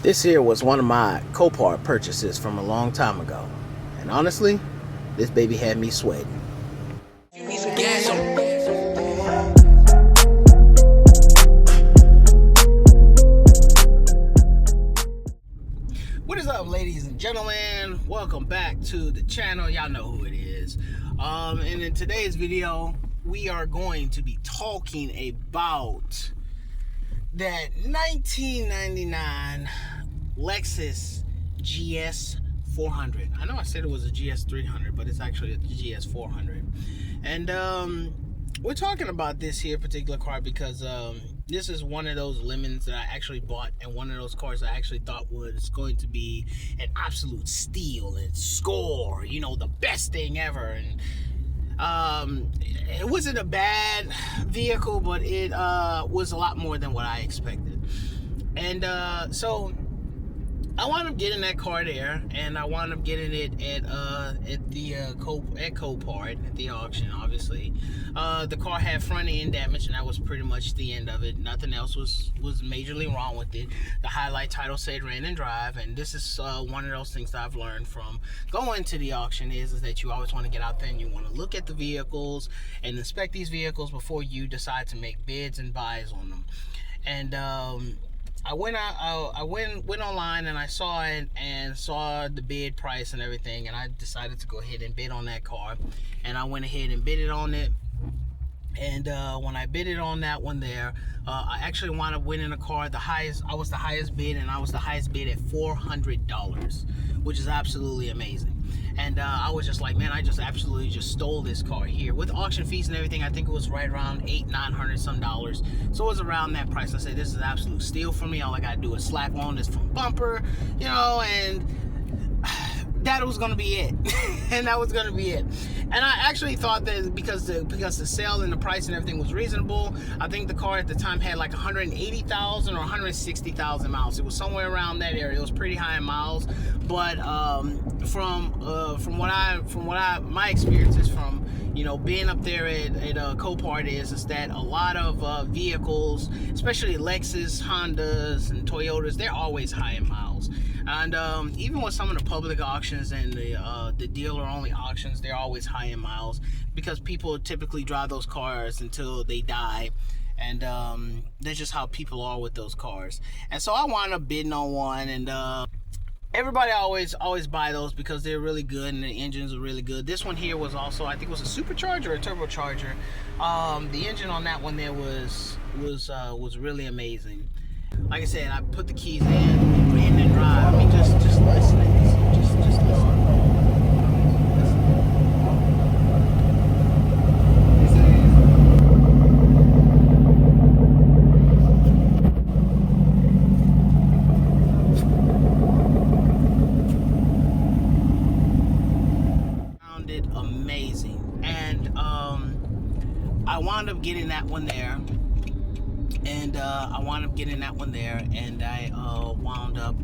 This here was one of my Copart purchases from a long time ago. And honestly, this baby had me sweating. What is up, ladies and gentlemen? Welcome back to the channel. Y'all know who it is. And in today's video, we are going to be talking about that 1999 Lexus GS400. I know I said it was a GS300, but it's actually a GS400. And we're talking about this here particular car because this is one of those lemons that I actually bought, and one of those cars I actually thought was going to be an absolute steal and score, you know, the best thing ever. And it wasn't a bad vehicle, but it was a lot more than what I expected. And so I wound up getting that car there, and I wound up getting it at Copart at the auction. Obviously, the car had front end damage, and that was pretty much the end of it. Nothing else was majorly wrong with it. The highlight title said "Ran and Drive," and this is one of those things that I've learned from going to the auction is that you always want to get out there and you want to look at the vehicles and inspect these vehicles before you decide to make bids and buys on them. And I went online and I saw it and saw the bid price and everything, and I decided to go ahead and bid on that car. And I went ahead and bid it on it. And when I bid it on that one there, I actually wound up winning a car. I was the highest bid, and I was the highest bid at $400, which is absolutely amazing. And I was just like, man, I just absolutely just stole this car here. With auction fees and everything, I think it was right around $800-900 some dollars. So it was around that price. I said, this is an absolute steal for me. All I gotta do is slap on this front bumper, you know, and that was gonna be it. And that was gonna be it. And I actually thought that because the sale and the price and everything was reasonable, I think the car at the time had like 180,000 or 160,000 miles. It was somewhere around that area. It was pretty high in miles. But from my experiences from, you know, being up there at Copart is that a lot of vehicles, especially Lexus, Hondas, and Toyotas, they're always high in miles. And even with some of the public auctions and the dealer-only auctions, they're always high in miles because people typically drive those cars until they die. And that's just how people are with those cars. And so I wound up bidding on one, and everybody always buy those because they're really good and the engines are really good. This one here was also, I think it was a supercharger or a turbocharger. The engine on that one there was really amazing. Like I said, I put the keys in, ran and drive. I mean, just listen to this. Just listen. Sounded amazing, and I wound up getting that one there. And I wound up getting that one there, and I wound up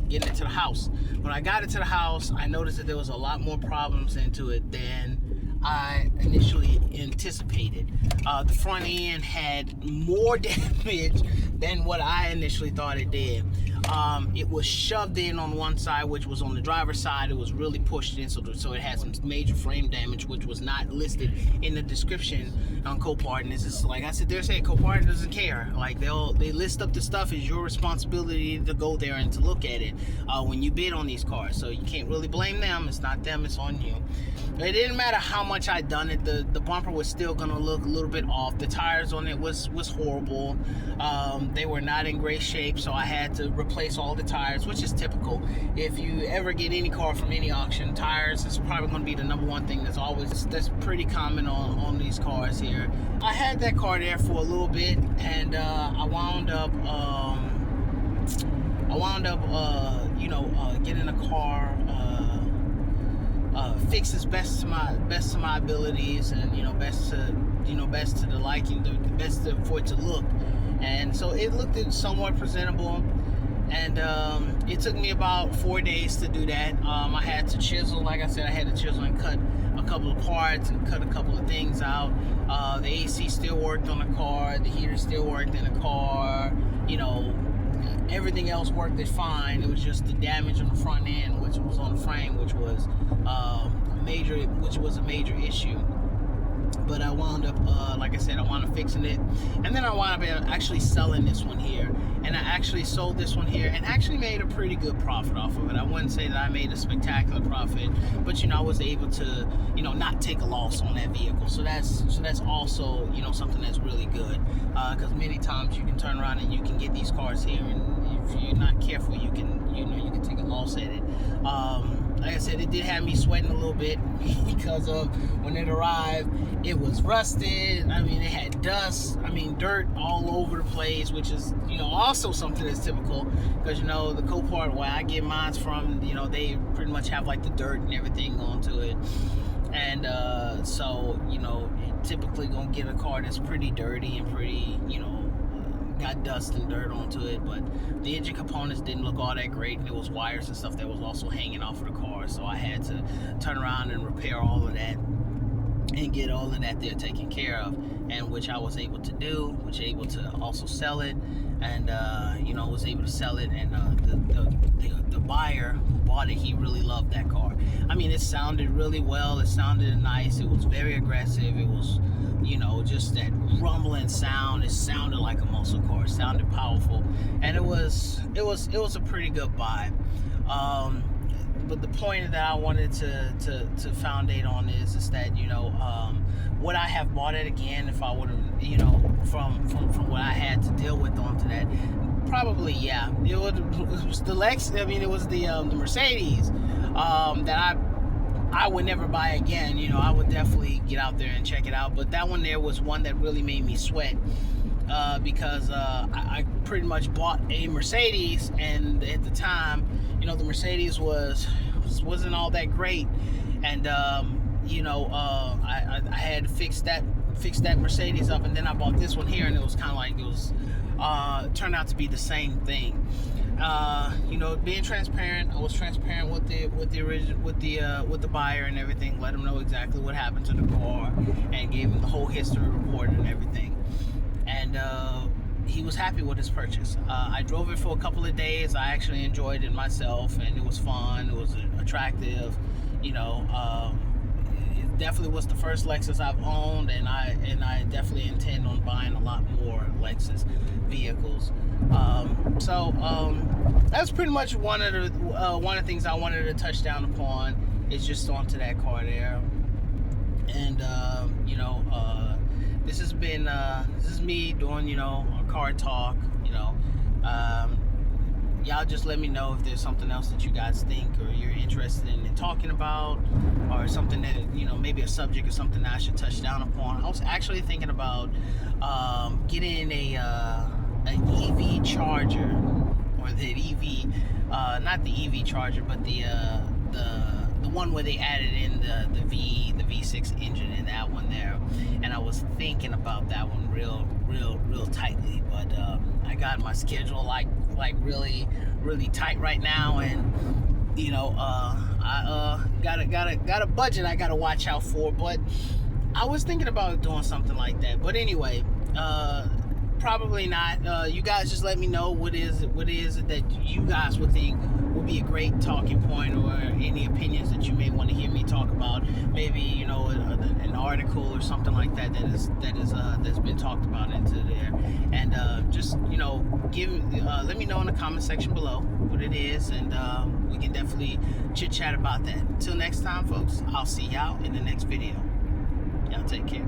getting it to the house. When I got it to the house, I noticed that there was a lot more problems into it than I initially anticipated. The front end had more damage than what I initially thought it did. It was shoved in on one side, which was on the driver's side. It was really pushed in, so it had some major frame damage, which was not listed in the description on Copart. And it's just like I said, they're saying Copart doesn't care. Like they list up the stuff. It's your responsibility to go there and to look at it when you bid on these cars. So you can't really blame them. It's not them. It's on you. It didn't matter how much I'd done it. The bumper was still gonna look a little bit off. The tires on it was horrible. They were not in great shape, so I had to replace all the tires, which is typical. If you ever get any car from any auction, tires is probably going to be the number one thing that's pretty common on these cars here. I had that car there for a little bit, and I wound up getting a car fixed as best to my abilities, and best to the liking, the best for it to look. And so it looked somewhat presentable. And it took me about 4 days to do that. I had to chisel, like I said, I had to chisel and cut a couple of parts and cut a couple of things out. The AC still worked on the car, the heater still worked in the car. You know, everything else worked fine. It was just the damage on the front end, which was on the frame, which was a major issue. But I wound up, like I said, I wound up fixing it, and then I wound up actually selling this one here, and I actually sold this one here and actually made a pretty good profit off of it. I wouldn't say that I made a spectacular profit, but I was able to not take a loss on that vehicle. So that's also something that's really good, because many times you can turn around and you can get these cars here, and if you're not careful, you can take a loss at it. Like I said, it did have me sweating a little bit because of when it arrived, it was rusted. I mean, it had dust, dirt all over the place, which is, also something that's typical, because, the Copart where I get mine from, they pretty much have like the dirt and everything onto it. And so, typically gonna get a car that's pretty dirty and pretty, got dust and dirt onto it, but the engine components didn't look all that great, and there was wires and stuff that was also hanging off of the car, so I had to turn around and repair all of that and get all of that there taken care of, and which I was able to do, which able to also sell it, and was able to sell it, and the buyer who bought it, he really loved that car. It sounded really well, it sounded nice, it was very aggressive, it was just that rumbling sound. It sounded like a muscle car. It sounded powerful, and it was a pretty good buy. But the point that I wanted to foundate on is that would I have bought it again if I would have from what I had to deal with onto that? Probably, yeah. It was the Lex. It was the Mercedes that I would never buy again. I would definitely get out there and check it out. But that one there was one that really made me sweat, because I pretty much bought a Mercedes, and at the time, the Mercedes wasn't all that great, and I had to fix that Mercedes up, and then I bought this one here, and it was kind of like turned out to be the same thing. Being transparent, I was transparent with the buyer and everything. Let him know exactly what happened to the car, and gave him the whole history report and everything. And he was happy with his purchase. I drove it for a couple of days. I actually enjoyed it myself, and it was fun. It was attractive. It definitely was the first Lexus I've owned, and I definitely intend on buying a lot more Lexus vehicles. That's pretty much one of the things I wanted to touch down upon, is just onto that car there. And this is me doing a car talk. Y'all just let me know if there's something else that you guys think or you're interested in talking about, or something that maybe a subject or something that I should touch down upon. I was actually thinking about getting an EV charger, or the EV, not the EV charger, but the one where they added in the V6 engine in that one there. And I was thinking about that one real tightly, but I got my schedule like really tight right now, and I got a budget I gotta watch out for. But I was thinking about doing something like that. But anyway, probably not. You guys just let me know what is it that you guys would think would be a great talking point, or any opinions that you may want to hear me talk about. Maybe an article or something like that that's been talked about into there. And just let me know in the comment section below what it is, and we can definitely chit chat about that. Until next time, folks, I'll see y'all in the next video. Y'all take care.